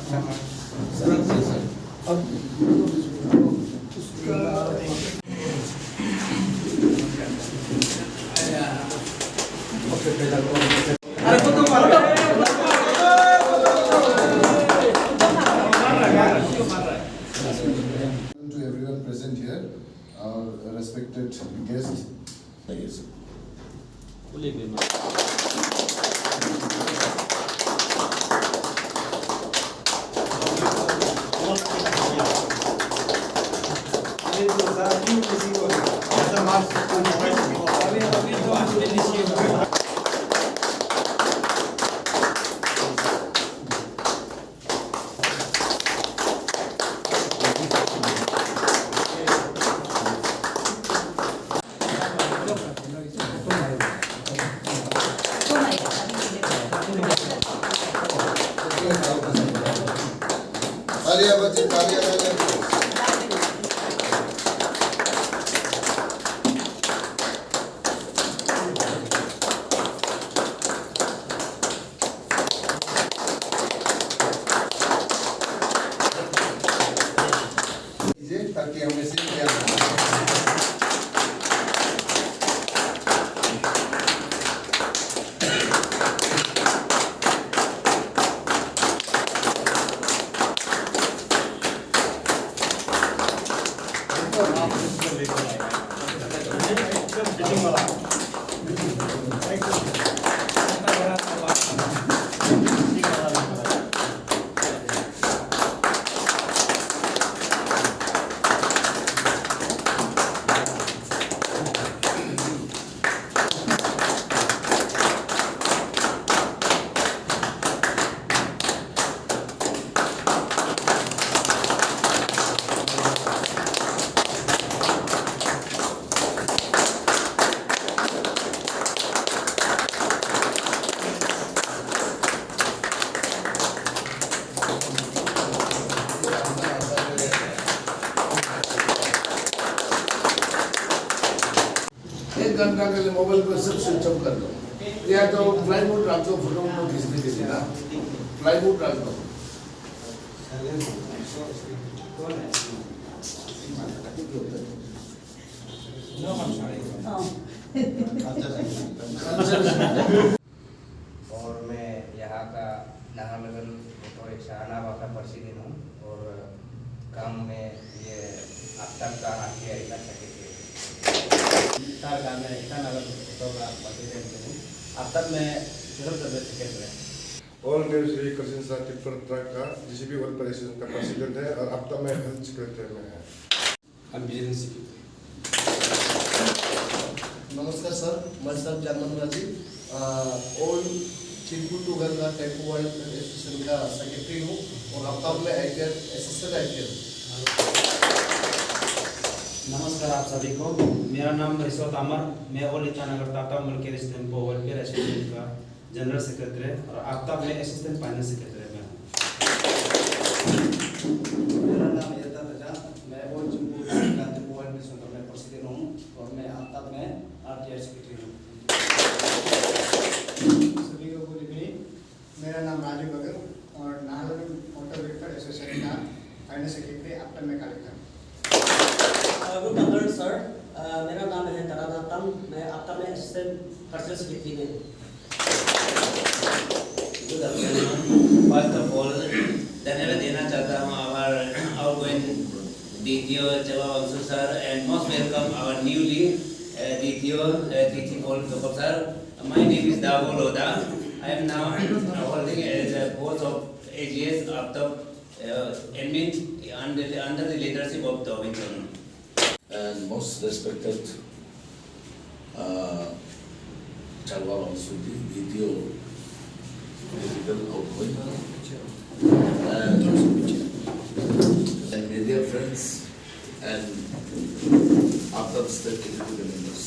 To everyone present here, our respected guest. तालियां बच्चे तालियां ताकि हमें से घंटा के लिए मोबाइल पर सब स्विच ऑफ कर दो या तो फ्लाई मोड रख दो फोटो खींचने के लिए ना फ्लाई मोड रख दो और मैं यहाँ का नाहरलगुन ऑटो रिक्शा अनावा का प्रेसिडेंट हूँ और काम में ये अब तक का आगे इला सके काम में ईटानगर ऑटो का प्रेसिडेंट हूँ अब तक मैं ऑल इंडिया श्री कृष्ण साथी ट्रक का जीसीबी वर्ल्ड प्रेसिडेंट का प्रेसिडेंट है और अब तक मैं हेल्थ सेक्रेटरी में है नमस्कार सर, मैं सर चंदन राजी ओल्ड चिंकू टू गंगा टेम्पो वर्ल्ड एसोसिएशन का सेक्रेटरी हूँ और अब तक मैं आईपीएल असिस्टेंट आईपीएल। नमस्कार आप सभी को, मेरा नाम रिश्वत अमर, मैं ऑल ईटानगर टाटा मुल्क टेम्पो वेलफेयर एसोसिएशन का जनरल सेक्रेटरी और अब तक मैं असिस्टेंट फाइनेंस सेक्रेटरी में हूँ। मेरा नाम येता रजा, मैं ओल्ड चिंकू गंगा टेम्पो वर्ल्ड एसोसिएशन का प्रेसिडेंट हूँ और मैं अब तक मैं आरटीआई सेक्रेटरी हूँ। सभी को गुड इवनिंग, मेरा नाम राजू बगर और नाहरलगुन ऑटो वेलफेयर एसोसिएशन का फाइनेंस सेक्रेटरी अब तक मैं कार्यक्रम। गुड आफ्टरनून सर, मेरा नाम है तरादातम, मैं अब तक मैं असिस्टेंट पर्सनल सेक्रेटरी में। Good afternoon, first of all धन्यवाद देना चाहता हूँ our outgoing DTO Chava Vamsu sir and most welcome our newly DTO Tithi Paul Kapur sir. My name is Davo Loda. I am now holding the post of AGS after admin under the leadership of Dovington. And most respected Chava Vamsu DTO political outgoing and media friends and other state executive members.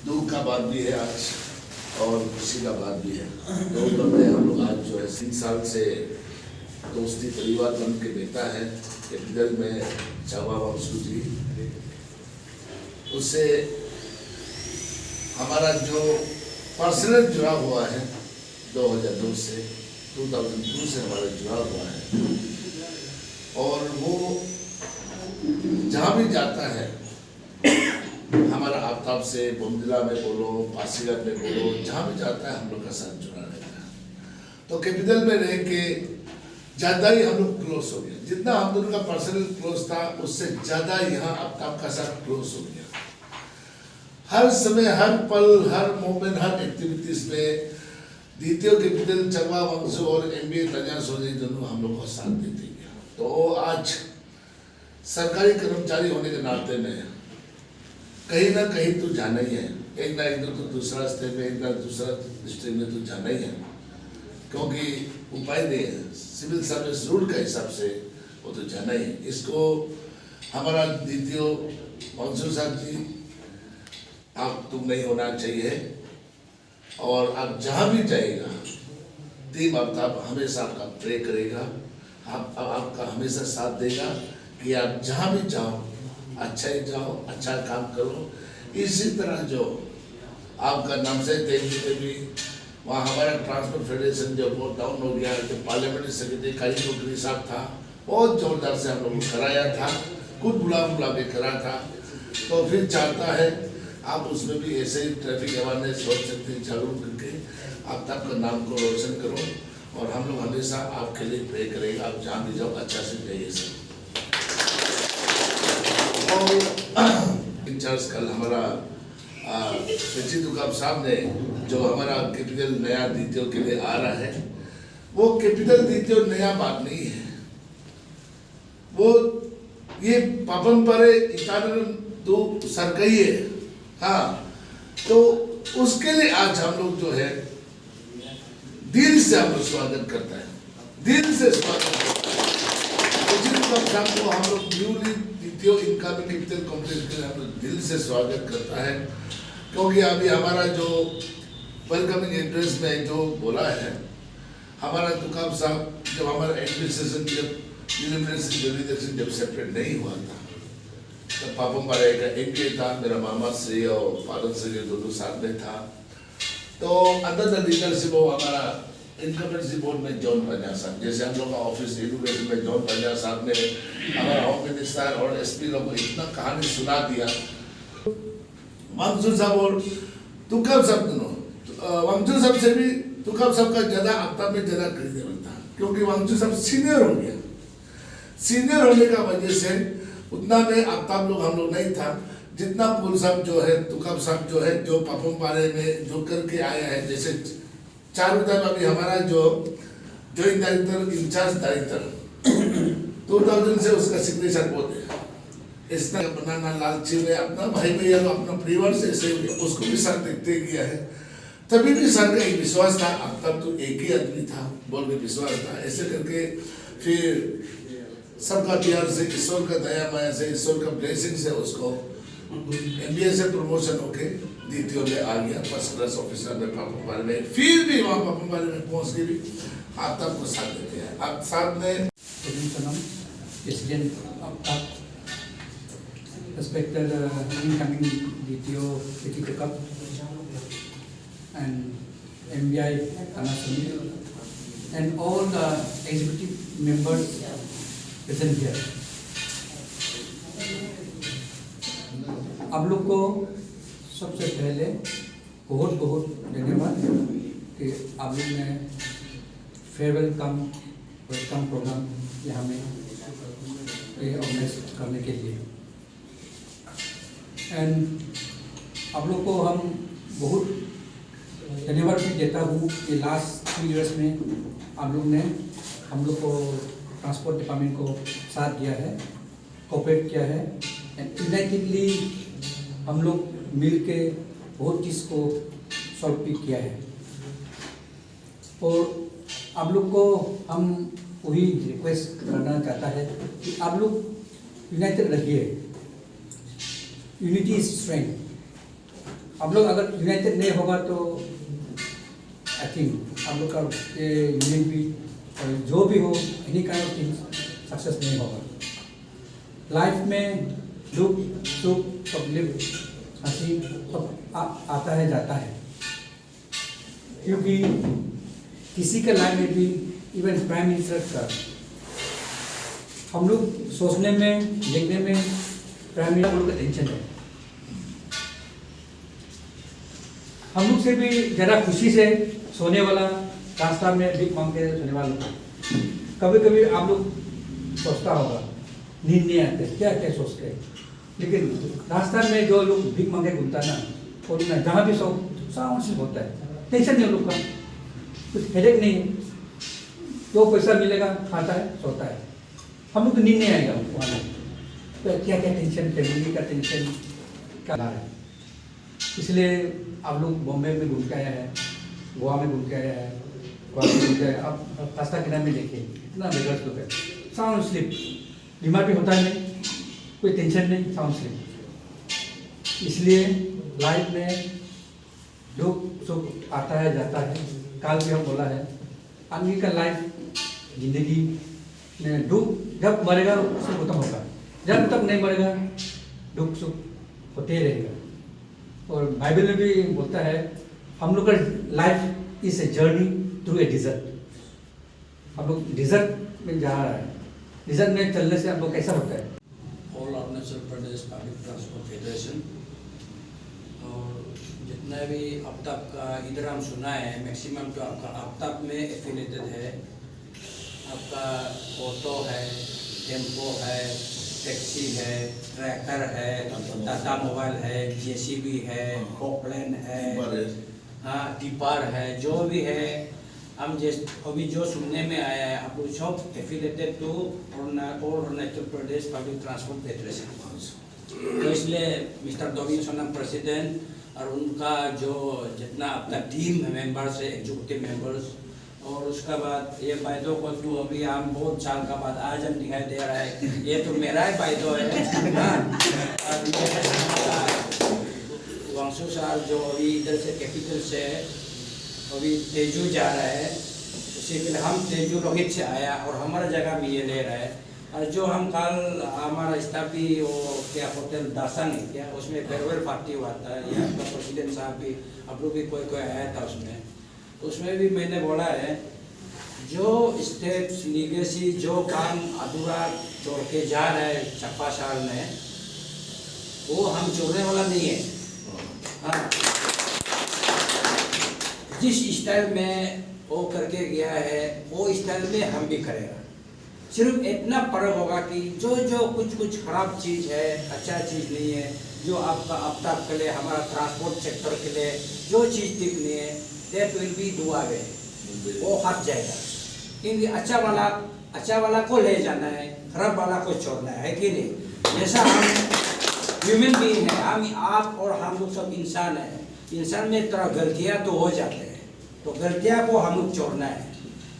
दुख का बात भी है आज और खुशी का बात भी है। तो हम लोग आज जो है 3 साल से दोस्ती परिवार बन के रहता है कैपिटल में चावा वंशु जी, उससे हमारा जो पर्सनल जुड़ा हुआ है 2002 से 2002 से हमारा जुड़ा हुआ है और वो जहाँ भी जाता है हमारा आफ्ताब से बोमदिला में बोलो पासीघाट में बोलो जहाँ भी जाता है हम लोग का साथ जुड़ा रहता है। तो कैपिटल में रह के ज़्यादा ही हम लोग क्लोज हो गया, जितना हम दोनों का पर्सनल क्लोज था उससे ज़्यादा यहाँ आफ्ताब का साथ क्लोज हो गया। हर समय हर पल हर मोमेंट हर एक्टिविटीज में द्वितीय कैपिटल चकवा वंशु और MBA तनिया सोनी दोनों हम लोग को साथ देते गया। तो आज सरकारी कर्मचारी होने के नाते में कहीं ना कहीं तो जाना ही है, एक ना एक तो दूसरा स्टेट में एक ना दूसरा डिस्ट्रिक्ट में तो जाना ही है, क्योंकि उपाय नहीं है, सिविल सर्विस रूल के हिसाब से वो तो जाना ही है। इसको हमारा द्वितीय वंशु साहब जी आप तुम नहीं होना चाहिए और आप जहाँ भी जाएगा टीम आफ्ताब हमेशा आपका प्रे करेगा, आपका हमेशा साथ देगा कि आप जहाँ भी जाओ अच्छा ही जाओ, अच्छा काम करो। इसी तरह जो आपका नाम से भी वहाँ हमारा ट्रांसपोर्ट फेडरेशन जो बहुत डाउन हो गया, जो पार्लियामेंट्री सेक्रेटरी काली नौकरी साहब था बहुत जोरदार से हम लोग कराया था, कुछ बुला के करा था। तो फिर चाहता है आप उसमें भी ऐसे ही ट्रैफिक अवेयरनेस हो सकते हैं जागरूक करके आफ्ताब का नाम को रोशन करो और हम लोग हमेशा आपके लिए प्रे करेंगे, आप जहाँ भी जाओ अच्छा से जाइए सर। इंचार्ज कल हमारा सचिन दुकाब साहब ने जो हमारा कैपिटल नया द्वितीय के लिए आ रहा है, वो कैपिटल द्वितीय नया बात नहीं है, वो ये पापन परे इटानन तो सरकई है। हाँ, तो उसके लिए आज हम लोग जो है दिल से हम लोग स्वागत करता है, दिल से स्वागत करता है। सचिन दुकाब साहब को हम लोग न्यूली इनकमिंग कैपिटल कॉम्प्लेक्स के हम लोग दिल से स्वागत करता है, क्योंकि अभी हमारा जो वेलकमिंग एड्रेस में जो बोला है हमारा दुकाब साहब, जब हमारा एडमिनिस्ट्रेशन जब सेपरेट नहीं हुआ था तब पापम पारे का MBA था, मेरा मामा श्री और फादर श्री दोनों साथ में था। तो अंदर द लीडरशिप वो हमारा इनकम्बेंसी बोर्ड में जॉन पंजा साहब, जैसे हम लोग का ऑफिस एडुकेशन में जॉन पंजा साहब ने हमारा होम मिनिस्टर और SP लोग को इतना कहानी सुना दिया। वंशु साहब और तुकाब साहब दोनों, वंशु साहब से भी तुकाब साहब का ज़्यादा आफ्ताब में ज़्यादा क्रेडिबल था, क्योंकि वंशु साहब सीनियर हो गया। सीनियर होने का वजह से उतना में आफ्ताब लोग हम लोग नहीं था जितना पुल साहब जो है, तुकाब साहब जो है, जो पापम पारे में जो करके आया है। जैसे चार उधर अभी हमारा जो जॉइंट डायरेक्टर इंचार्ज डायरेक्टर 2000 से उसका सिग्नेचर बहुत है, इस तरह बनाना लालची में अपना भाई भैया अपना परिवार से ऐसे उसको भी सर देखते किया है। तभी भी सर का एक विश्वास था, अब तक तो एक ही आदमी था बोल के विश्वास था। ऐसे करके फिर सबका प्यार से, ईश्वर का दया माया से, ईश्वर का ब्लेसिंग से उसको MBA से प्रमोशन होके द्वितीय में आ गया, फर्स्ट क्लास ऑफिसर में पापम पारे में। फिर भी वहाँ पापम पारे में पहुँच के भी आफ्ताब को साथ देते हैं। आप साथ में President Aftab, respected incoming DTO Petit Cup and MBI Anasuni and all the executive members present here. आप लोग को सबसे पहले बहुत बहुत धन्यवाद कि आप लोग ने फेयरवेल वेलकम प्रोग्राम यहाँ में ऑर्गेनाइज करने के लिए। एंड आप लोग को हम बहुत धन्यवाद भी देता हूँ कि लास्ट 2 इयर्स में आप लोग ने हम लोग को ट्रांसपोर्ट डिपार्टमेंट को साथ दिया है, कोऑपरेट किया है एंड यूनाइटेडली हम लोग मिल के बहुत चीज़ को सॉल्व भी किया है। और आप लोग को हम वही रिक्वेस्ट करना चाहता है कि आप लोग यूनाइटेड रहिए, यूनिटी इज स्ट्रेंथ। आप लोग अगर यूनाइटेड नहीं होगा तो आई थिंक आप लोग का यूनिट भी जो भी हो any kind of things success नहीं होगा। लाइफ में दुख सुख तकलीफ हंसी सब आता है जाता है, क्योंकि किसी के लाइफ में भी इवन प्राइम मिनिस्टर का हम लोग सोचने में देखने में प्राइम मिनिस्टर का टेंशन है। हम लोग से भी ज़रा खुशी से सोने वाला रास्ता में भीख मांग के सोने वाला कभी कभी आप लोग सोचता होगा नींद नहीं आते क्या क्या सोच के, लेकिन रास्ता में जो लोग भीख मांगे घूमता ना और जहाँ भी से होता है, टेंशन नहीं लोग का, कुछ हेडेक नहीं है, जो पैसा मिलेगा खाता है सोता है। हम लोग को नींद नहीं आएगा वहाँ तो क्या क्या टेंशन, फैमिली का टेंशन क्या है। इसलिए आप लोग बॉम्बे में घूम के आया है, गोवा में घूम के आया है, गोवा में घूम के आया। आप रास्ता किनारे में देखिए इतना बेगस लोग है, साउंड स्लिप, बीमार भी होता है नहीं, कोई टेंशन नहीं, साउंड स्लिप। इसलिए लाइफ में दुख सुख आता है जाता है। काल भी हम बोला है आदमी का लाइफ जिंदगी में दुख जब मरेगा सुख खत्म होगा, जब तक नहीं मरेगा दुख सुख होते रहेगा। और बाइबल में भी बोलता है हम लोग का life is a journey through a desert. हम लोग डिजर्ट में जा रहा है, डिजर्ट में चलने से हम लोग कैसा होता है। All Arunachal Pradesh public transport federation और जितना भी अब तक का इधर हम सुना है मैक्सिमम तो आपका अब तक में एफिलेटेड है। आपका ऑटो है, टेम्पो है, टैक्सी है, ट्रैक्टर है, टाटा मोबाइल है, जेसीबी है, पोकलैंड है, हाँ टिपर है, जो भी है हम अभी जो सुनने में आया है आप लोग सब affiliated to Arunachal Pradesh public transport federation. तो इसलिए मिस्टर डोबिन सोनम प्रेसिडेंट और उनका जो जितना अपना टीम है मेंबर्स है, एग्जीक्यूटिव मेंबर्स, और उसका बाद ये बाइदो को तो अभी हम बहुत साल का बाद आज हम दिखाई दे रहा है, ये तो मेरा ही बाइदो है वांसू साल जो अभी इधर से कैपिटल से अभी तेजू जा रहा है, उसी के लिए हम तेजू रोहित से आया और हमारा जगह भी ये ले रहा है। और जो हम कल हमारा स्थापी वो क्या होटल दासन है क्या, उसमें फेयरवेल पार्टी हुआ था, ये आपका प्रेसिडेंट साहब भी आप लोग भी कोई आया था उसमें भी मैंने बोला है जो स्टेप्स लीगेसी जो काम अधूरा छोड़ के जा रहा है चप्पा साल में वो हम छोड़ने वाला नहीं है। हाँ, जिस स्टाइल में वो करके गया है वो स्टाइल में हम भी करेगा। सिर्फ इतना फर्क होगा कि जो जो कुछ खराब चीज़ है, अच्छा चीज़ नहीं है, जो आपका अब तक के लिए हमारा ट्रांसपोर्ट सेक्टर के लिए जो चीज़ ठीक नहीं है that will be do away, वो हट जाएगा। क्योंकि अच्छा वाला को ले जाना है, खराब वाला को छोड़ना है कि नहीं। जैसा हम ह्यूमन बीइंग है, हम आप और हम लोग सब इंसान है, इंसान में तरह गलतियाँ तो हो जाते हैं, तो गलतियाँ को हम लोग छोड़ना है,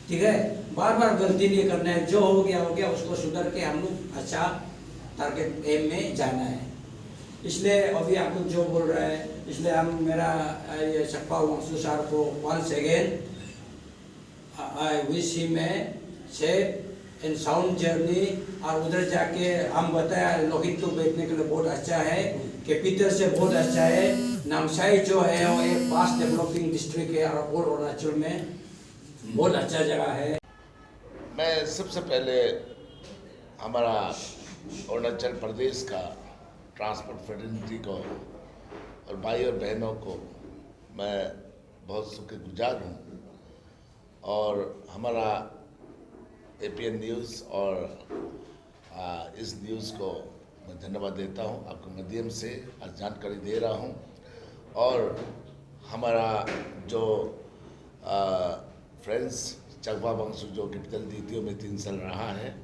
ठीक है। बार बार गलती नहीं करना है, जो हो गया उसको सुधर के हम लोग अच्छा टारगेट एम में जाना है। इसलिए अभी आप लोग जो बोल रहे हैं, इसलिए हम मेरा ये चप्पा वांसू सार को once again I wish him a safe and sound journey. और उधर जाके हम बताया लोहित तो बैठने के लिए बहुत अच्छा है, कैपिटल से बहुत अच्छा है, नामसाई जो है वो एक फास्ट डेवलपिंग डिस्ट्रिक्ट है और अरुणाचल में बहुत अच्छा जगह है। मैं सबसे पहले हमारा अरुणाचल प्रदेश का ट्रांसपोर्ट फेडरेशन को और भाई और बहनों को मैं बहुत शुक्रगुजार हूँ, और हमारा APN न्यूज़ और इस न्यूज़ को मैं धन्यवाद देता हूँ, आपके माध्यम से आज जानकारी दे रहा हूँ। और हमारा जो फ्रेंड्स चकवा वंशु जो कैपिटल DTO में 3 साल रहा है,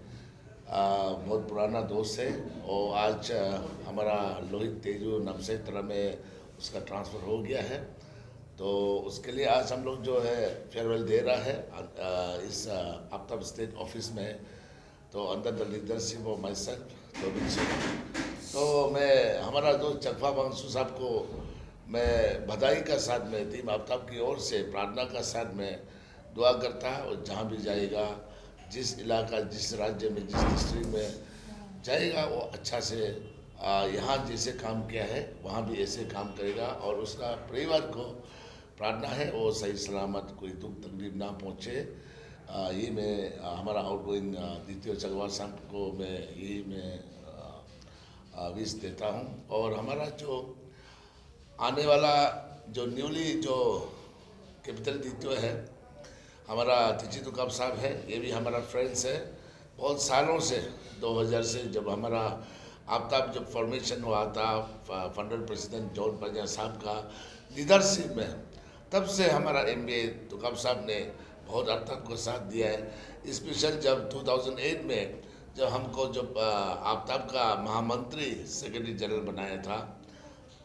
बहुत पुराना दोस्त है, और आज हमारा लोहित तेजू नमसे तरह में उसका ट्रांसफ़र हो गया है, तो उसके लिए आज हम लोग जो है फेयरवेल दे रहा है इस आफ्ताब स्टेट ऑफिस में, तो under the leadership of my self. तो मैं हमारा जो चकवा वंशु साहब को मैं बधाई का साथ में टीम आफ्ताब की ओर से प्रार्थना का साथ में दुआ करता है, और जहाँ भी जाएगा, जिस इलाका, जिस राज्य में, जिस डिस्ट्रिक्ट में जाएगा, वो अच्छा से यहाँ जैसे काम किया है वहाँ भी ऐसे काम करेगा, और उसका परिवार को प्रार्थना है वो सही सलामत कोई दुख तकलीफ ना पहुँचे। ये मैं हमारा आउटगोइंग द्वितीय चकवाल साहब को मैं विश देता हूँ। और हमारा जो आने वाला जो न्यूली जो कैपिटल द्वितीय है हमारा तिची तुकाब साहब है, ये भी हमारा फ्रेंड्स है बहुत सालों से। 2000 से जब हमारा आफ्ताब जब फॉर्मेशन हुआ था फाउंडर प्रेसिडेंट जॉन पंजा साहब का लीडरशिप में, तब से हमारा MBA तुकाब साहब ने बहुत हद तक को साथ दिया है। स्पेशल जब 2008 में जब हमको जब आफ्ताब का महामंत्री सेक्रेटरी जनरल बनाया था,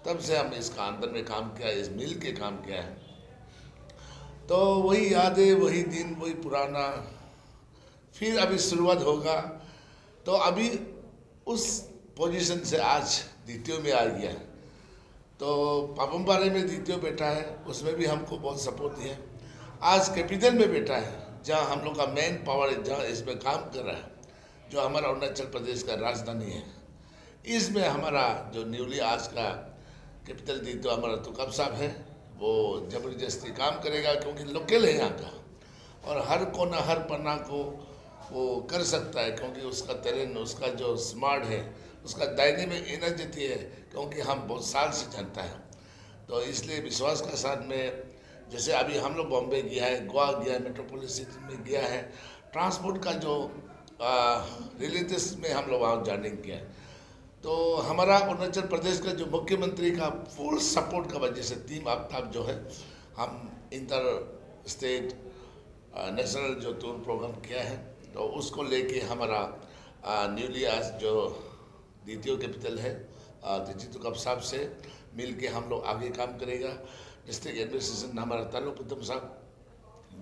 तब से हम इसका अंदर में काम किया, इस मिल के काम किया है। तो वही यादें, वही दिन, वही पुराना फिर अभी शुरुआत होगा। तो अभी उस पोजीशन से आज द्वितीय में आ गया। तो पापमपारे में द्वितीय बैठा है, उसमें भी हमको बहुत सपोर्ट दिया है। आज कैपिटल में बैठा है जहाँ हम लोग का मेन पावर है, जहाँ इसमें काम कर रहा है, जो हमारा अरुणाचल प्रदेश का राजधानी है। इसमें हमारा जो न्यूली आज का कैपिटल द्वितीय हमारा तुकाब साहब है, वो ज़बरदस्ती काम करेगा क्योंकि लोकल है यहाँ का, और हर कोना हर पन्ना को वो कर सकता है क्योंकि उसका टेलेंट, उसका जो स्मार्ट है, उसका डायनेमिक एनर्जी है, क्योंकि हम बहुत साल से जानता है। तो इसलिए विश्वास के साथ में जैसे अभी हम लोग बॉम्बे गया है, गोवा गया है, मेट्रोपोलिस सिटी में गया है, ट्रांसपोर्ट का जो रिलेटिव्स में हम लोग वहाँ जाने किया है। तो हमारा अरुणाचल प्रदेश का जो मुख्यमंत्री का फुल सपोर्ट का वजह से टीम आफ्ताब जो है, हम इंटर स्टेट नेशनल जो टूर प्रोग्राम किया है, तो उसको लेके हमारा न्यूली आज जो द्वितीय कैपिटल है तिची तुकाब साहब से मिल के हम लोग आगे काम करेगा। डिस्ट्रिक्ट एडमिनिस्ट्रेशन हमारा ताल्लुक उत्तम साहब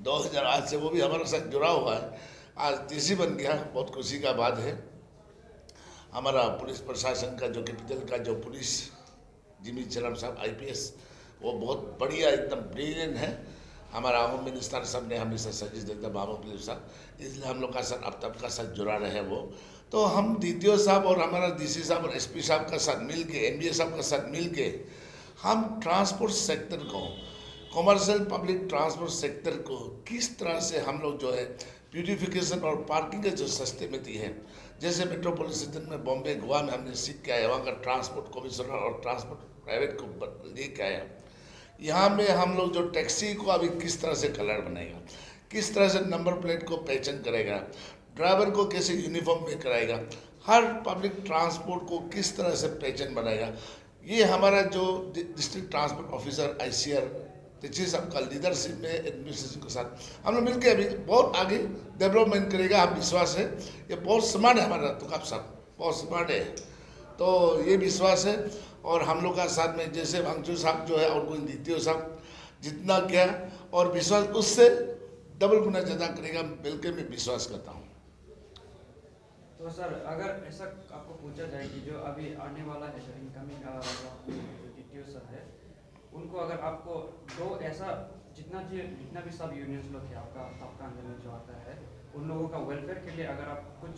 2008 से वो भी हमारे साथ जुड़ा हुआ है, आज TC बन गया, बहुत खुशी का बात है। हमारा पुलिस प्रशासन का जो कैपिटल का जो पुलिस जिमी चरम साहब IPS, वो बहुत बढ़िया एकदम ब्रिलियंट है। हमारा होम मिनिस्टर साहब ने हमेशा सजेस्ट देता बाबू पुलिस साहब, इसलिए हम लोग का साथ अब तक का साथ जुड़ा रहे वो। तो हम द्वितीय साहब और हमारा DC साहब और SP साहब का साथ मिल के, MBA साहब का साथ मिल के हम ट्रांसपोर्ट सेक्टर को, कॉमर्शियल पब्लिक ट्रांसपोर्ट सेक्टर को किस तरह से हम लोग जो है ब्यूटिफिकेशन और पार्किंग के जो सस्टेमिटी है, जैसे मेट्रोपॉलिटन में बॉम्बे गोवा में हमने सीख के आया, वहाँ का ट्रांसपोर्ट कमिश्नर और ट्रांसपोर्ट प्राइवेट को लेके आया। यहाँ में हम लोग जो टैक्सी को अभी किस तरह से कलर बनाएगा, किस तरह से नंबर प्लेट को पहचान करेगा, ड्राइवर को कैसे यूनिफॉर्म में कराएगा, हर पब्लिक ट्रांसपोर्ट को किस तरह से पहचान बनाएगा, ये हमारा जो डिस्ट्रिक्ट ट्रांसपोर्ट ऑफिसर ICR तिची साहब का लीडरशिप में एडमिनिस्ट्रेशन के साथ हम लोग मिलकर अभी बहुत आगे डेवलपमेंट करेगा। हम विश्वास है, ये बहुत स्मार्ट है हमारा तुकाब साहब, बहुत स्मार्ट है, तो ये विश्वास है। और हम लोग का साथ में जैसे वांगचू साहब जो है और कोई द्वितीय साहब जितना किया और विश्वास उससे डबल गुना ज़्यादा करेगा, बिल्कुल मैं विश्वास करता हूँ। तो सर अगर ऐसा आपको पूछा जाए कि जो अभी आने वाला है सर इनकमिंग जो द्वितीय सर है, उनको अगर आपको दो ऐसा जितना भी सब यूनियंस लोग है आपका अंदर में जो आता है, उन लोगों का वेलफेयर के लिए अगर आप कुछ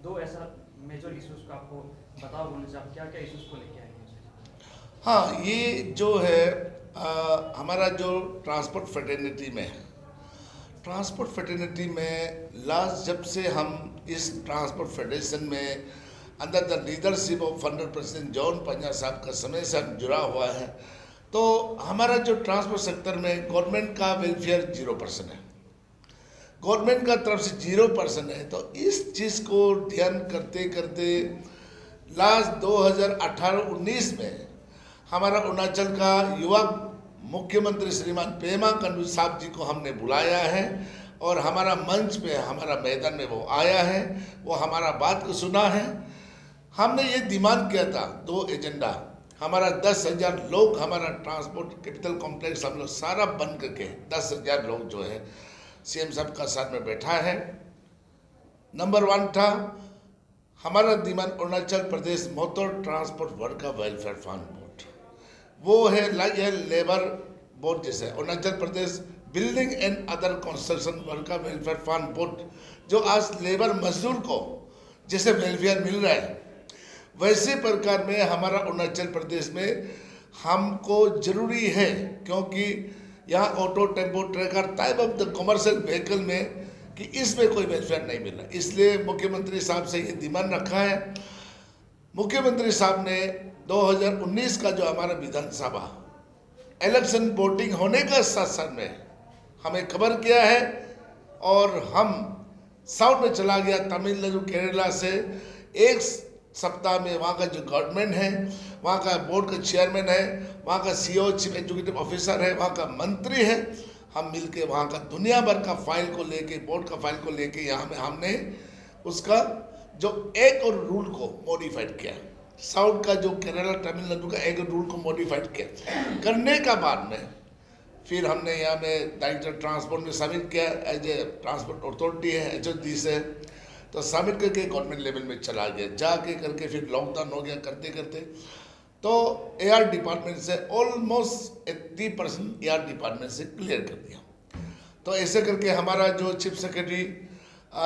दो ऐसा मेजर इश्यूज को आपको बताओ, बोलने से आप क्या क्या इश्यूज को लेके आएंगे? हाँ, ये जो है हमारा जो ट्रांसपोर्ट फ्रेटर्निटी में लास्ट जब से हम इस ट्रांसपोर्ट फेडरेशन में under the leadership of founder president John पंजा साहब का समय से हम जुड़ा हुआ है, तो हमारा जो ट्रांसपोर्ट सेक्टर में गवर्नमेंट का वेलफेयर 0% है, गवर्नमेंट का तरफ से 0% है। तो इस चीज़ को ध्यान करते करते लास्ट 2018-19 में हमारा अरुणाचल का युवा मुख्यमंत्री श्रीमान पेमा खांडू साहब जी को हमने बुलाया है और हमारा मंच पे, हमारा मैदान में वो आया है, वो हमारा बात को सुना है। हमने ये डिमांड किया था 2 एजेंडा, हमारा 10,000 लोग, हमारा ट्रांसपोर्ट कैपिटल कॉम्प्लेक्स हम लोग सारा बंद करके 10,000 लोग जो है CM साहब का साथ में बैठा है। नंबर 1 था हमारा demand Arunachal Pradesh motor transport worker welfare fund board, वो है लाइक लेबर बोर्ड जैसे Arunachal Pradesh building and other construction worker welfare fund board, जो आज लेबर मजदूर को जैसे वेलफेयर मिल रहा है, वैसे प्रकार में हमारा अरुणाचल प्रदेश में हमको ज़रूरी है, क्योंकि यहाँ auto, tempo, tracker type of the commercial vehicle में कि इसमें कोई वेलफेयर नहीं मिल रहा। इसलिए मुख्यमंत्री साहब से ये डिमांड रखा है। मुख्यमंत्री साहब ने 2019 का जो हमारा विधानसभा इलेक्शन वोटिंग होने का साथ साथ में हमें खबर किया है, और हम साउथ में चला गया, तमिलनाडु, केरला से। एक सप्ताह में वहाँ का जो गवर्नमेंट है, वहाँ का बोर्ड का चेयरमैन है, वहाँ का CEO चीफ एग्जीक्यूटिव ऑफिसर है, वहाँ का मंत्री है, हम मिलके वहाँ का दुनिया भर का फाइल को लेके, बोर्ड का फाइल को लेके यहाँ में हमने उसका जो एक और रूल को मॉडिफाइड किया। साउथ का जो केरला, तमिलनाडु का एक रूल को मॉडिफाइड किया। करने का बाद में फिर हमने यहाँ में डायरेक्टर ट्रांसपोर्ट में सबमिट किया, एज ए ट्रांसपोर्ट अथॉरिटी है HOD से, तो सबमिट करके गवर्नमेंट लेवल में चला गया। जाके करके फिर लॉकडाउन हो गया करते करते, तो AR डिपार्टमेंट से ऑलमोस्ट 80% AR डिपार्टमेंट से क्लियर कर दिया। तो ऐसे करके हमारा जो चीफ सेक्रेटरी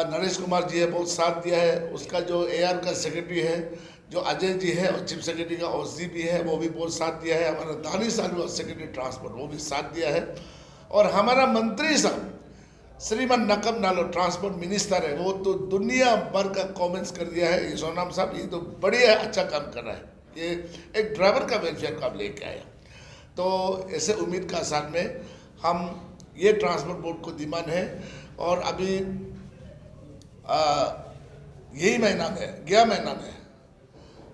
नरेश कुमार जी है, बहुत साथ दिया है। उसका जो AR का सेक्रेटरी है जो अजय जी है, और चीफ सेक्रेटरी का OC भी है, वो भी बहुत साथ दिया है। हमारा दानिश सालू सेक्रेटरी ट्रांसपोर्ट, वो भी साथ दिया है। और हमारा मंत्री साहब श्रीमान नकम नालो ट्रांसपोर्ट मिनिस्टर है, वो तो दुनिया भर का कमेंट्स कर दिया है। सोनाम साहब ये तो बढ़िया अच्छा काम कर रहा है, ये एक ड्राइवर का वेलफेयर को आप लेके आया। तो ऐसे उम्मीद का साथ में हम ये ट्रांसपोर्ट बोर्ड को डिमांड है। और अभी यही महीना में, 11 महीना में,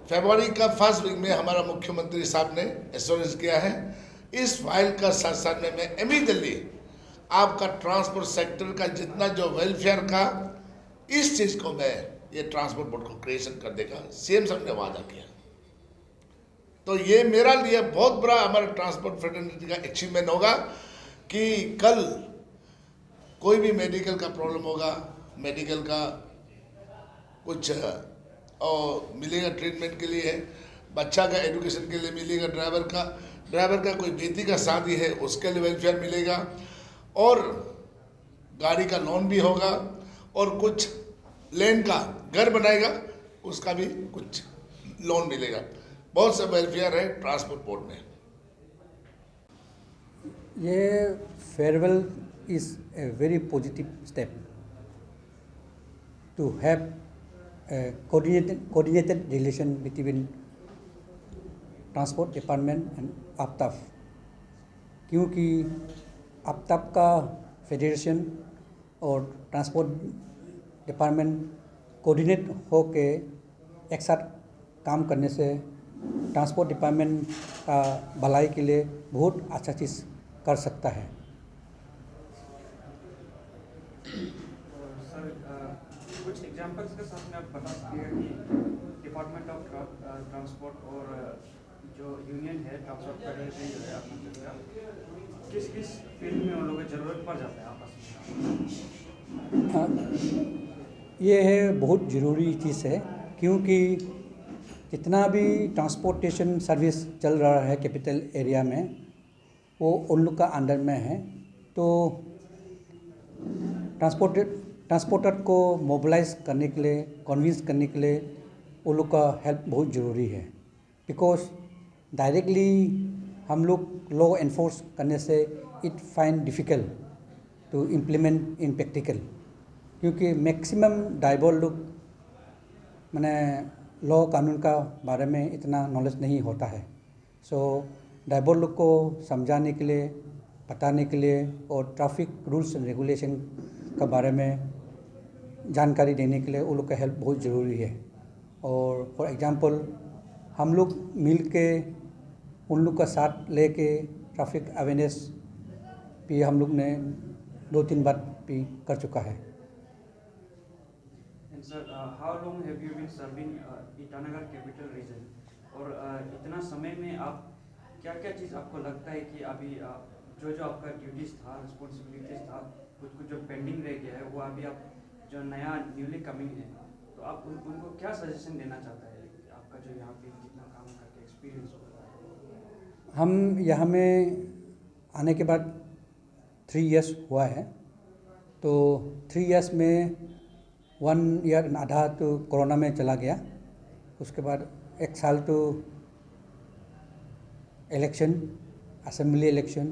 फरवरी का फर्स्ट वीक में हमारा मुख्यमंत्री साहब ने एश्योरेंस किया है। इस फाइल का साथ साथ में मैं इमीडिएटली आपका ट्रांसपोर्ट सेक्टर का जितना जो वेलफेयर का इस चीज़ को मैं ये ट्रांसपोर्ट बोर्ड को क्रिएशन कर देगा, CM साहब ने वादा किया। तो ये मेरा लिए बहुत बड़ा हमारा ट्रांसपोर्ट फ्रेटर्निटी का अचीवमेंट होगा कि कल कोई भी मेडिकल का प्रॉब्लम होगा, मेडिकल का कुछ और मिलेगा ट्रीटमेंट के लिए, बच्चा का एजुकेशन के लिए मिलेगा, ड्राइवर का कोई बेटी का शादी है उसके लिए वेलफेयर मिलेगा, और गाड़ी का लोन भी होगा, और कुछ लैंड का घर बनाएगा उसका भी कुछ लोन मिलेगा। बहुत सा वेलफेयर है ट्रांसपोर्ट बोर्ड में। ये farewell is a very positive step to have coordinated relation between transport department and Aftab, क्योंकि आफ्ताब का फेडरेशन और ट्रांसपोर्ट डिपार्टमेंट कोऑर्डिनेट हो के एक साथ काम करने से ट्रांसपोर्ट डिपार्टमेंट का भलाई के लिए बहुत अच्छा चीज़ कर सकता है। कुछ एग्जांपल्स के साथ में आप बता सकते हैं कि डिपार्टमेंट ऑफ ट्रांसपोर्ट और जो यूनियन है ट्रांसपोर्ट फेडरेशन जो है अपना किस किस फील्ड में उन लोगों की ज़रूरत पड़ जाता है आपस में? ये है बहुत ज़रूरी चीज़ है, क्योंकि जितना भी ट्रांसपोर्टेशन सर्विस चल रहा है कैपिटल एरिया में वो उन लोग का अंडर में है। तो ट्रांसपोर्टर को मोबिलाइज करने के लिए, कन्विंस करने के लिए वो लोग का हेल्प बहुत ज़रूरी है। बिकॉज डायरेक्टली हम लोग लॉ एनफोर्स करने से it find difficult to implement in practical, क्योंकि मैक्सिमम ड्राइवर लोग मैंने लॉ कानून का बारे में इतना नॉलेज नहीं होता है। सो ड्राइवर लोग को समझाने के लिए, बताने के लिए और ट्रैफिक रूल्स एंड रेगुलेशन का बारे में जानकारी देने के लिए वो लोग का हेल्प बहुत ज़रूरी है। और फॉर एग्जांपल हम लोग मिल के उन लोग का साथ लेके ट्रैफिक अवेयरनेस भी हम लोग ने 2-3 बार भी कर चुका है। Sir, how long have you been serving Itanagar capital region, और इतना समय में आप क्या क्या चीज़ आपको लगता है कि अभी जो जो आपका ड्यूटीज़ था, रिस्पॉन्सिबिलिटीज़ था, कुछ जो पेंडिंग रह गया है वो अभी आप जो नया न्यूली कमिंग है तो आप उनको क्या सजेशन देना चाहता है, आपका जो यहाँ पे जितना काम करके एक्सपीरियंस होगा? हम यहाँ में आने के बाद 3 इयर्स हुआ है। तो 3 इयर्स में 1 ईयर आधा तो कोरोना में चला गया, उसके बाद 1 साल तो election, assembly election,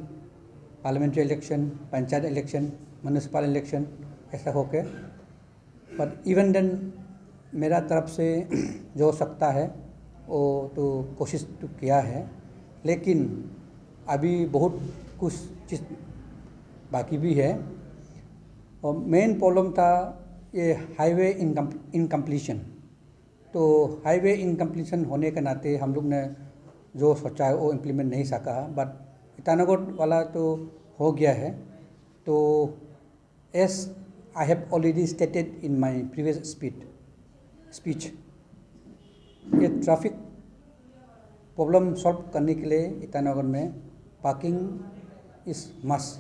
parliamentary election, panchayat election, municipal election ऐसा होके, पर इवन देन मेरा तरफ से जो सकता है वो तो कोशिश तो किया है, लेकिन अभी बहुत कुछ चीज़ बाकी भी है। और मेन प्रॉब्लम था ये हाईवे इनकम्प्लीशन। तो हाईवे इनकम्प्लीशन होने के नाते हम लोग ने जो सोचा है वो इम्प्लीमेंट नहीं सका, बट ईटानगर वाला तो हो गया है। तो S I have already stated in my previous speech, ये ट्रैफिक प्रॉब्लम सॉल्व करने के लिए ईटानगर में पार्किंग इस मस्ट,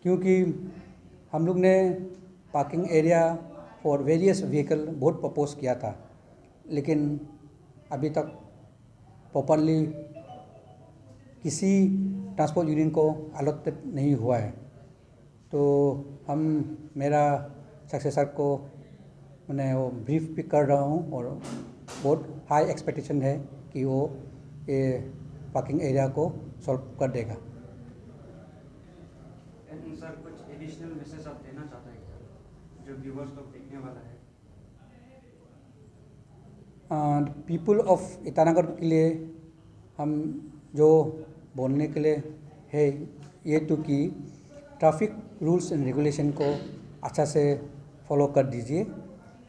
क्योंकि हम लोग ने parking area for various vehicle बहुत प्रपोज किया था, लेकिन अभी तक प्रॉपरली किसी ट्रांसपोर्ट यूनियन को अलॉटेड नहीं हुआ है। तो मेरा सक्सेसर को मैं वो ब्रीफ भी कर रहा हूँ और बहुत हाई एक्सपेक्टेशन है कि वो ये पार्किंग एरिया को सॉल्व कर देगा। सर कुछ एडिशनल मैसेज आप देना चाहते हैं क्या, जो व्यूअर्स लोग देखने वाला है? पीपल ऑफ ईटानगर के लिए हम जो बोलने के लिए है ये तो कि ट्रैफिक रूल्स एंड रेगुलेशन को अच्छा से फॉलो कर दीजिए,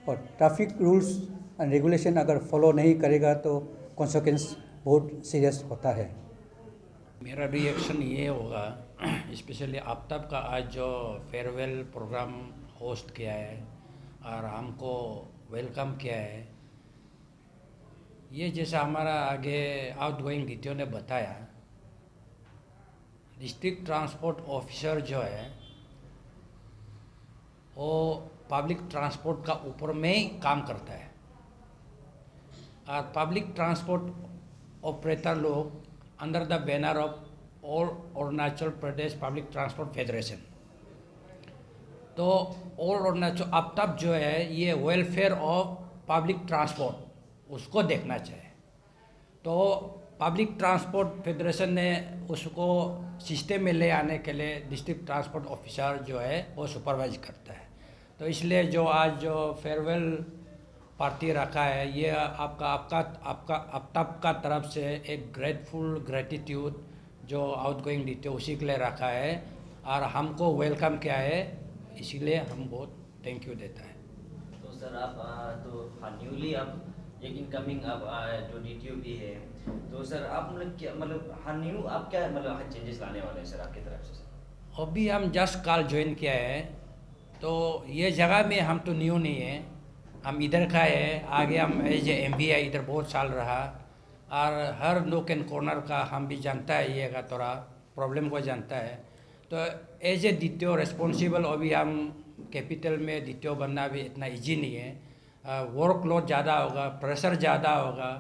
और ट्रैफिक रूल्स एंड रेगुलेशन अगर फॉलो नहीं करेगा तो कॉन्सिक्वेंस बहुत सीरियस होता है। मेरा रिएक्शन ये होगा, स्पेशली आफ्ताब का आज जो फेयरवेल प्रोग्राम होस्ट किया है और हमको वेलकम किया है, ये जैसा हमारा आगे आउटगोइंग डीटीओ ने बताया, डिस्ट्रिक्ट ट्रांसपोर्ट ऑफिसर जो है वो पब्लिक ट्रांसपोर्ट का ऊपर में ही काम करता है, और पब्लिक ट्रांसपोर्ट ऑपरेटर लोग under the banner of all Arunachal Pradesh public transport federation. तो ऑल अरुणाचल आफ्ताब जो है ये वेलफेयर ऑफ पब्लिक ट्रांसपोर्ट उसको देखना चाहिए। तो पब्लिक ट्रांसपोर्ट फेडरेशन ने उसको सिस्टम में ले आने के लिए डिस्ट्रिक्ट ट्रांसपोर्ट ऑफिसर जो है वो सुपरवाइज करता है। तो इसलिए जो आज जो फेयरवेल पार्टी रखा है, ये आपका आफ्ताब का तरफ से एक ग्रेटिट्यूड जो आउटगोइंग डीटीओ उसी के लिए रखा है और हमको वेलकम किया है, इसीलिए हम बहुत थैंक यू देता है। तो सर आप तो न्यूली आप एक इनकमिंग आप जो डीटीओ भी है, तो सर आप न्यू आप क्या चेंजेस लाने वाले हैं सर आपकी तरफ से? सर अभी हम जस्ट कल ज्वाइन किया है, तो ये जगह में हम तो न्यू नहीं है, हम इधर का है। आगे हम एज MBI इधर बहुत साल रहा और हर नोक एंड कॉर्नर का हम भी जानता है, ये का थोड़ा प्रॉब्लम को जानता है। तो एज ए डीटीओ रिस्पॉन्सिबल अभी हम कैपिटल में डीटीओ बनना भी इतना इजी नहीं है, वर्कलोड ज़्यादा होगा, प्रेशर ज़्यादा होगा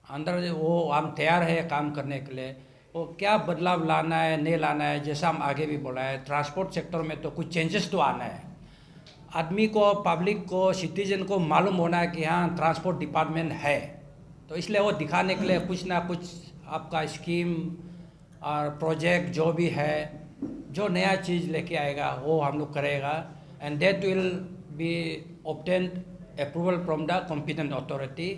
अंदर, वो हम तैयार है काम करने के लिए। वो क्या बदलाव लाना है नहीं लाना है, जैसा हम आगे भी बोला है, ट्रांसपोर्ट सेक्टर में तो कुछ चेंजेस तो आना है। आदमी को, पब्लिक को, सिटीजन को मालूम होना है कि हाँ ट्रांसपोर्ट डिपार्टमेंट है, तो इसलिए वो दिखाने के लिए कुछ ना कुछ आपका स्कीम और प्रोजेक्ट जो भी है, जो नया चीज़ लेके आएगा वो हम लोग करेगा, and that will be obtained approval from the competent authority.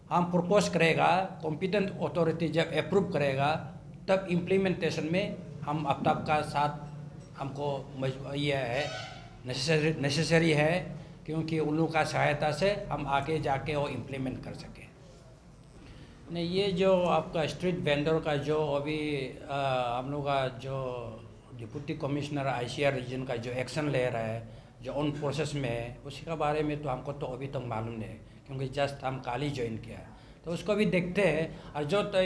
हम प्रपोज करेगा, कॉम्पिटेंट अथॉरिटी जब अप्रूव करेगा तब इम्प्लीमेंटेशन में हम आफ्ताब का साथ हमको ये है नेसेसरी है, क्योंकि उन लोगों का सहायता से हम आगे जाके वो इम्प्लीमेंट कर सकें। नहीं, ये जो आपका स्ट्रीट वेंडर का जो अभी हम लोग का जो डिप्टी कमिश्नर ICR रीजन का जो एक्शन ले रहा है, जो ऑन प्रोसेस में है, उसी के बारे में तो हमको तो अभी तक मालूम नहीं है, क्योंकि जस्ट हम कल ही ज्वाइन किया है। तो उसको भी देखते हैं। और जो तो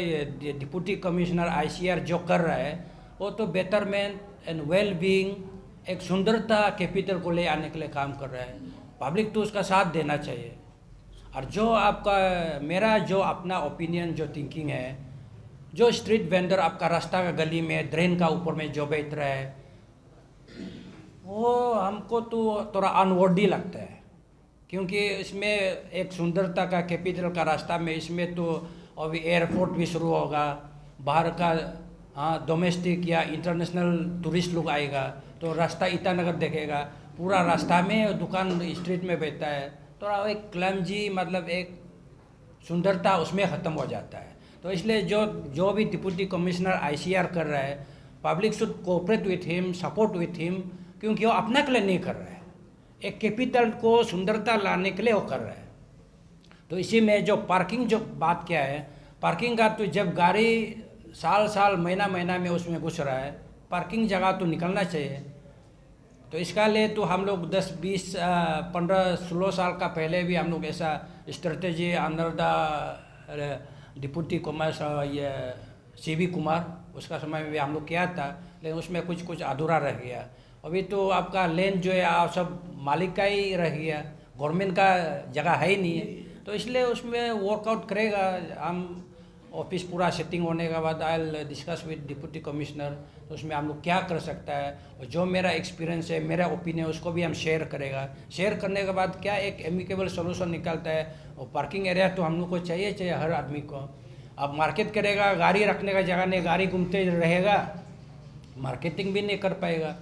डिप्टी कमिश्नर ICR जो कर रहा है वो तो बेटरमेंट एंड वेल बीइंग, एक सुंदरता कैपिटल को ले आने के लिए काम कर रहा है। पब्लिक तो उसका साथ देना चाहिए। और जो आपका मेरा जो अपना ओपिनियन जो थिंकिंग है, जो स्ट्रीट वेंडर आपका रास्ता का गली में ड्रेन का ऊपर में जो बेच रहा है, वो हमको तो थोड़ा अनवर्दी लगता है, क्योंकि इसमें एक सुंदरता का कैपिटल का रास्ता में इसमें तो अभी एयरपोर्ट भी शुरू होगा बाहर का डोमेस्टिक या इंटरनेशनल टूरिस्ट लोग आएगा तो रास्ता ईटानगर देखेगा, पूरा रास्ता में दुकान स्ट्रीट में बैठता है, तो एक क्लमजी मतलब एक सुंदरता उसमें ख़त्म हो जाता है। तो इसलिए जो भी डिप्टी कमिश्नर ICR कर रहा है, public should cooperate with him, support with him, क्योंकि वो अपना के लिए नहीं कर रहा है, एक कैपिटल को सुंदरता लाने के लिए वो कर रहा है। तो इसी में जो पार्किंग जो बात क्या है, पार्किंग का तो जब गाड़ी साल महीना में उसमें घुस रहा है, पार्किंग जगह तो निकलना चाहिए। तो इसका लिए तो हम लोग 10, 20, 15, 16 साल का पहले भी हम लोग ऐसा strategy under the deputy commissioner ये CB कुमार, उसका समय में भी हम लोग किया था, लेकिन उसमें कुछ अधूरा रह गया। अभी तो आपका लेन जो है आप सब मालिक का ही रह गया, गवर्नमेंट का जगह है ही नहीं है। तो इसलिए उसमें वर्कआउट करेगा। हम ऑफिस पूरा सेटिंग होने के बाद I will discuss with deputy commissioner, तो उसमें हम लोग क्या कर सकता है, और जो मेरा एक्सपीरियंस है, मेरा ओपिनियन, उसको भी हम शेयर करेगा। शेयर करने के बाद क्या एक एमिकेबल सोल्यूशन निकलता है। और पार्किंग एरिया तो हम लोग को चाहिए हर आदमी को। अब मार्केट करेगा, गाड़ी रखने का जगह नहीं, गाड़ी घूमते रहेगा, मार्केटिंग भी नहीं कर पाएगा।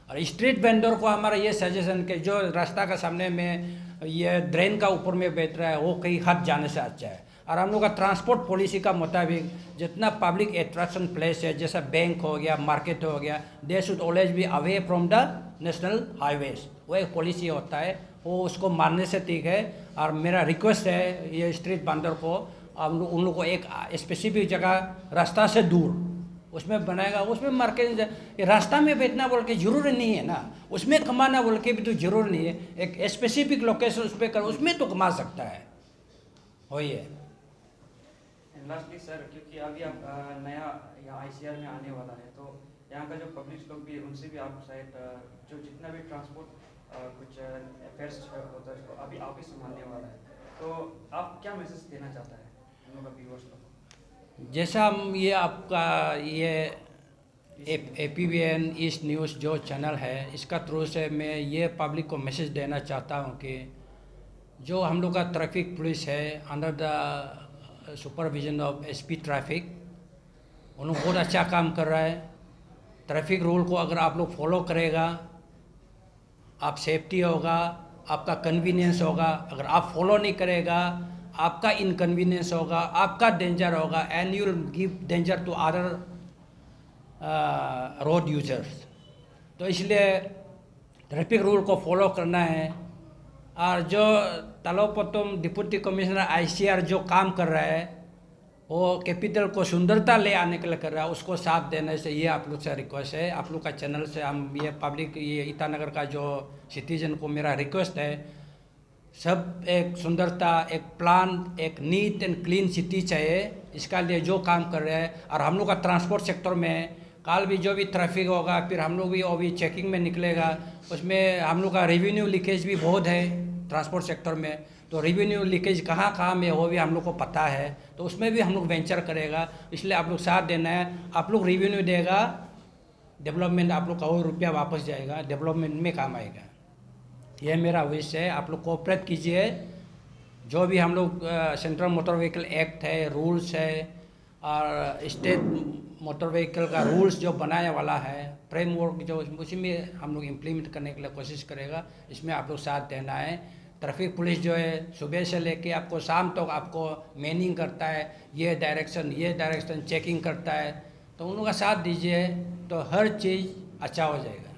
और स्ट्रीट वेंडर को हमारा ये सजेशन कि जो रास्ता का सामने में ये ड्रेन का ऊपर में बैठ रहा है, वो कहीं हाथ जाने से अच्छा है। और हम लोग का ट्रांसपोर्ट पॉलिसी का मुताबिक जितना पब्लिक अट्रैक्शन प्लेस है, जैसा बैंक हो गया, मार्केट हो गया, they should always be away from the national highways. वो एक पॉलिसी होता है, वो उसको मानने से ठीक है। और मेरा रिक्वेस्ट है ये स्ट्रीट वेंडर को, उन लोग को एक स्पेसिफिक जगह रास्ता से दूर उसमें बनाएगा, उसमें मार्केट रास्ता में बैठना बोल के जरूरी नहीं है ना, उसमें कमाना बोल के भी तो जरूरी नहीं है। एक स्पेसिफिक लोकेशन उस पर कर, उसमें तो कमा सकता है। वही है। लास्टली सर, क्योंकि अभी आप नया यहाँ ICR में आने वाला है, तो यहाँ का जो पब्लिक लोग भी, उनसे भी आप शायद जो जितना भी ट्रांसपोर्ट कुछ अफेयर्स होता है उसको अभी आप ही संभालने वाला है, तो आप क्या मैसेज देना चाहता है हम लोग का व्यूअर्स को? जैसा हम ये आपका ये APBN ईस्ट न्यूज़ जो चैनल है, इसका थ्रू से मैं ये पब्लिक को मैसेज देना चाहता हूँ कि जो हम लोग का ट्रैफिक पुलिस है under the supervision of SP traffic, उन लोग बहुत अच्छा काम कर रहा है। ट्रैफिक रूल को अगर आप लोग फॉलो करेगा, आप सेफ्टी होगा, आपका कन्वीनियंस होगा। अगर आप फॉलो नहीं करेगा, आपका इनकन्वीनियंस होगा, आपका डेंजर होगा, and you will give danger to other road users. तो इसलिए ट्रैफिक रूल को फॉलो करना है। और जो तलोपतुम डिप्टी कमिश्नर ICR जो काम कर रहा है, वो कैपिटल को सुंदरता ले आने के लिए कर रहा है, उसको साथ देने से ये आप लोग से रिक्वेस्ट है। आप लोग का चैनल से हम ये पब्लिक, ये ईटानगर का जो सिटीजन को मेरा रिक्वेस्ट है, सब एक सुंदरता, एक प्लान, एक नीट एंड क्लीन सिटी चाहिए। इसका लिए जो काम कर रहे हैं, और हम लोग का ट्रांसपोर्ट सेक्टर में कल भी जो भी ट्रैफिक होगा, फिर हम लोग भी अभी चेकिंग में निकलेगा, उसमें हम लोग का रेवेन्यू लीकेज भी बहुत है ट्रांसपोर्ट सेक्टर में। तो रेवेन्यू लीकेज कहाँ में वो भी हम लोग को पता है, तो उसमें भी हम लोग वेंचर करेगा। इसलिए आप लोग साथ देना है। आप लोग रेवेन्यू देगा, डेवलपमेंट आप लोग का और रुपया वापस जाएगा, डेवलपमेंट में काम आएगा। यह मेरा विश है। आप लोग कोऑपरेट कीजिए। जो भी हम लोग सेंट्रल मोटर व्हीकल एक्ट है, रूल्स है, और स्टेट मोटर व्हीकल का रूल्स जो बनाने वाला है, फ्रेमवर्क जो, उसी में हम लोग इम्प्लीमेंट करने के लिए कोशिश करेगा। इसमें आप लोग साथ देना है। ट्रैफिक पुलिस जो है सुबह से लेके आपको शाम तक आपको मैनिंग करता है, ये डायरेक्शन चेकिंग करता है। तो उन लोगों का साथ दीजिए, तो हर चीज़ अच्छा हो जाएगा।